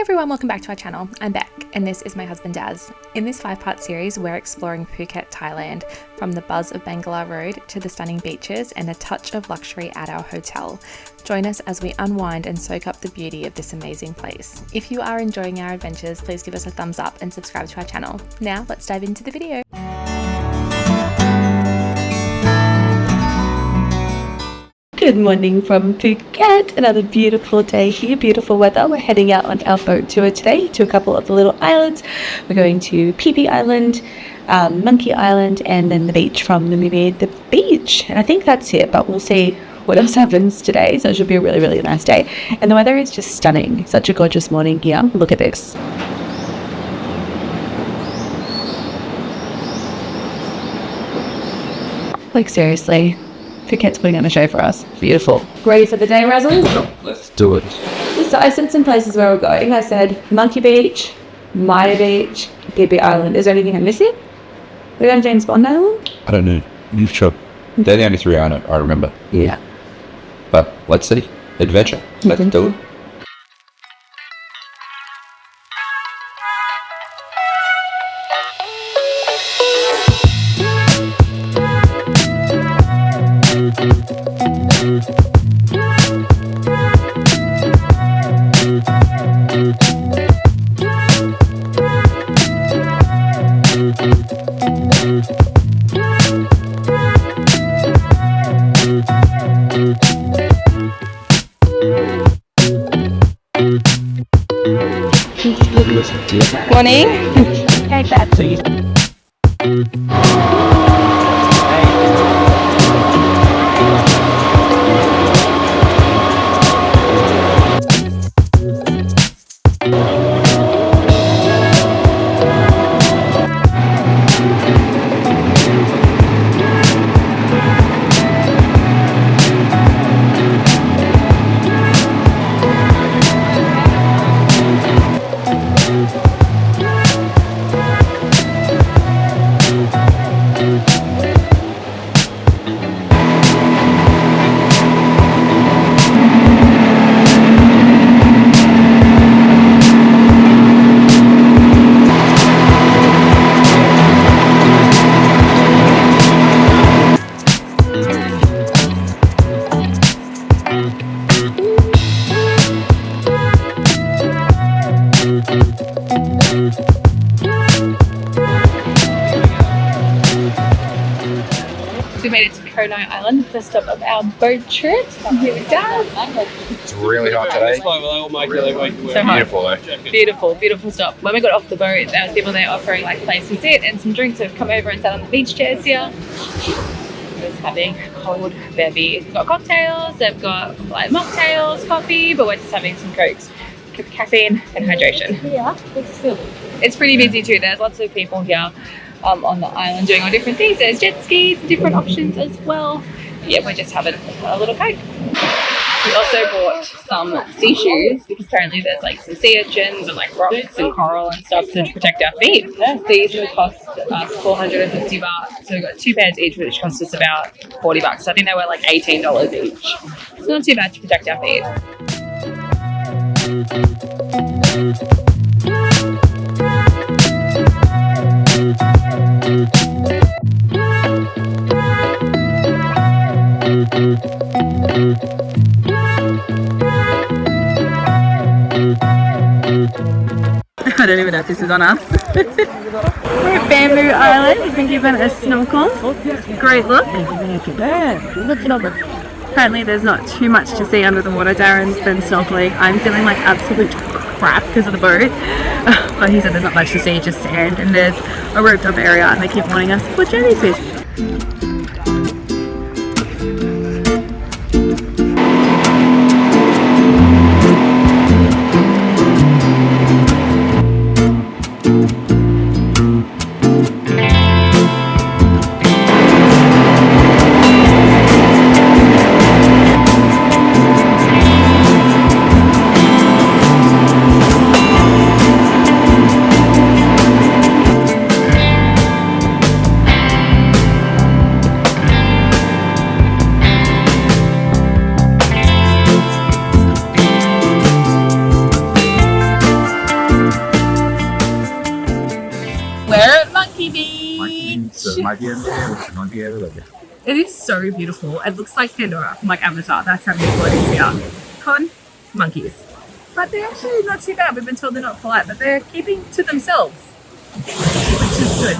everyone, welcome back to our channel. I'm Bec and this is my husband Daz. In this 5-part series we're exploring Phuket, Thailand, from the buzz of Bangla Road to the stunning beaches and a touch of luxury at our hotel. Join us as we unwind and soak up the beauty of this amazing place. If you are enjoying our adventures, please give us a thumbs up and subscribe to our channel. Now let's dive into the video. Good morning from Phuket. Another beautiful day here, beautiful weather. We're heading out on our boat tour today to a couple of the little islands. We're going to Phi Phi Island, Monkey Island, and then the beach from the movie The Beach. And I think that's it, but we'll see what else happens today. So it should be a really, really nice day. And the weather is just stunning. Such a gorgeous morning here. Look at this. Like seriously. Phuket's putting on a show for us. Beautiful. Ready for the day, Razzles? Let's do it. So I said some places where we're going. I said Monkey Beach, Maya Beach, Phi Phi Island. Is there anything I'm missing? We're going to James Bond Island? I don't know. You sure? They're the only three I remember. Yeah. But let's see. Adventure. Let's do it. Morning. Take that, please. We made it to Koh Khai Island, first stop of our boat trip. I'm here with Dad. It's really hot today. So hot. Beautiful though. Beautiful, beautiful stop. When we got off the boat, there was people there offering like place to sit and some drinks. So we've come over and sat on the beach chairs here. Just having a cold bevy. They've got cocktails, they've got like mocktails, coffee, but we're just having some cokes. Caffeine and hydration. Yeah, it's good. It's pretty busy too. There's lots of people here on the island doing all different things. There's jet skis, different options as well. Yeah, we're just having a little coke. We also bought some sea shoes because apparently there's like some sea urchins and like rocks and coral and stuff to protect our feet. These will cost us 450 baht. So we've got 2 pairs each, which cost us about 40 bucks. So I think they were like $18 each. It's not too bad to protect our feet. I don't even know if this is on us. We're at Bamboo Island. We've been given a snorkel. Great look. Apparently there's not too much to see under the water. Darren's been snorkeling. I'm feeling like absolute crap because of the boat. But he said there's not much to see, just sand. And there's a roped up area and they keep warning us for jellyfish. It is so beautiful. It looks like Pandora from like Avatar. That's how beautiful it is here. Con monkeys. But they're actually not too bad. We've been told they're not polite, but they're keeping to themselves, which is good.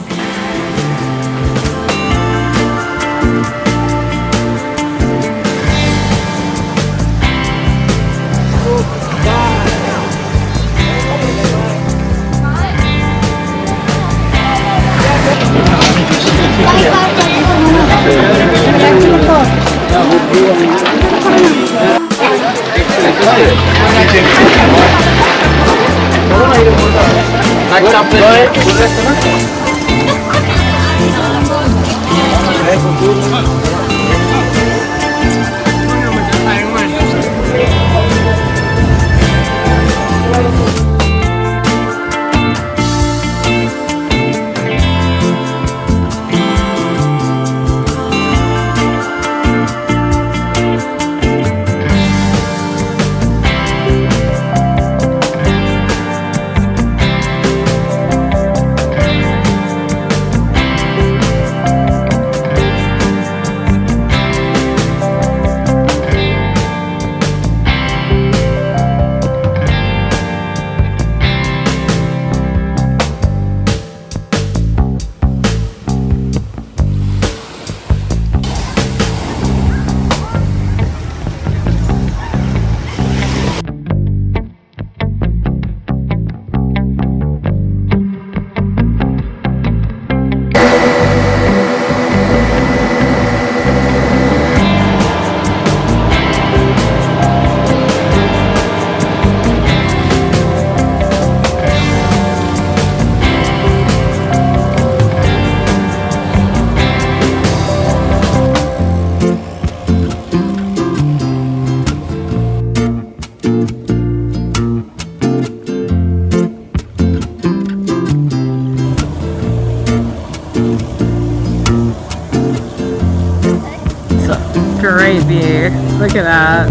Great view. Look at that.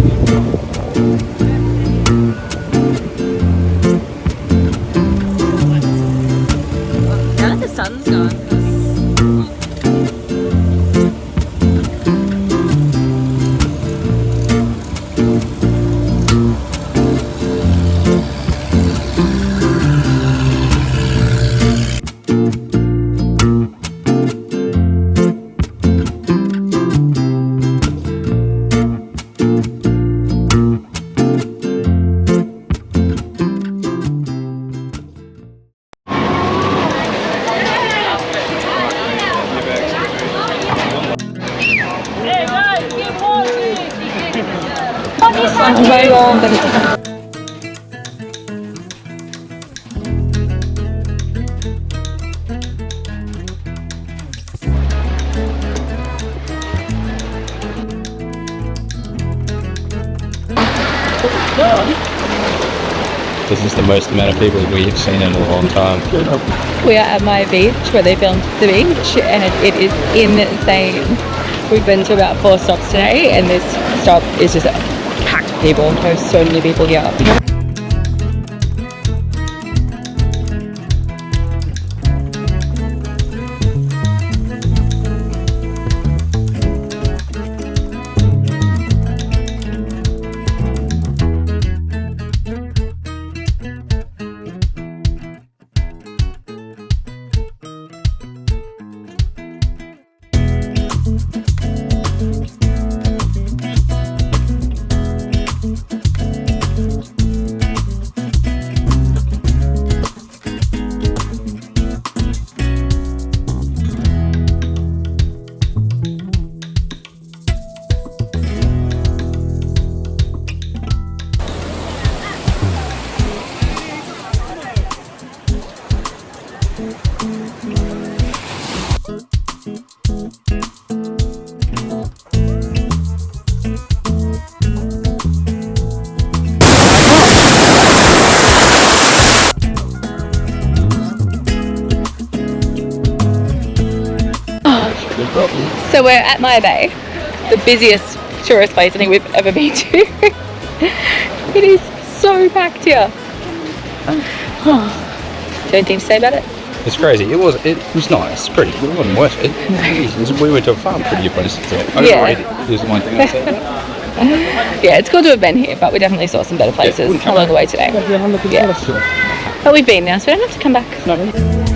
Now that the sun's gone. This is the most amount of people we've seen in a long time. We are at my beach where they filmed the beach, and it is insane. We've been to about 4 stops today, and this stop is just packed with people. There's so many people here. So we're at My Bay, the busiest tourist place I think we've ever been to. It is so packed here. Do you have anything to say about it? It's crazy. It was nice. Pretty. It wasn't worth it. We went to a far prettier place. Overrated is the one thing I said. Yeah, it's cool to have been here, but we definitely saw some better places along the way today. Yeah. But we've been now, so we don't have to come back. No.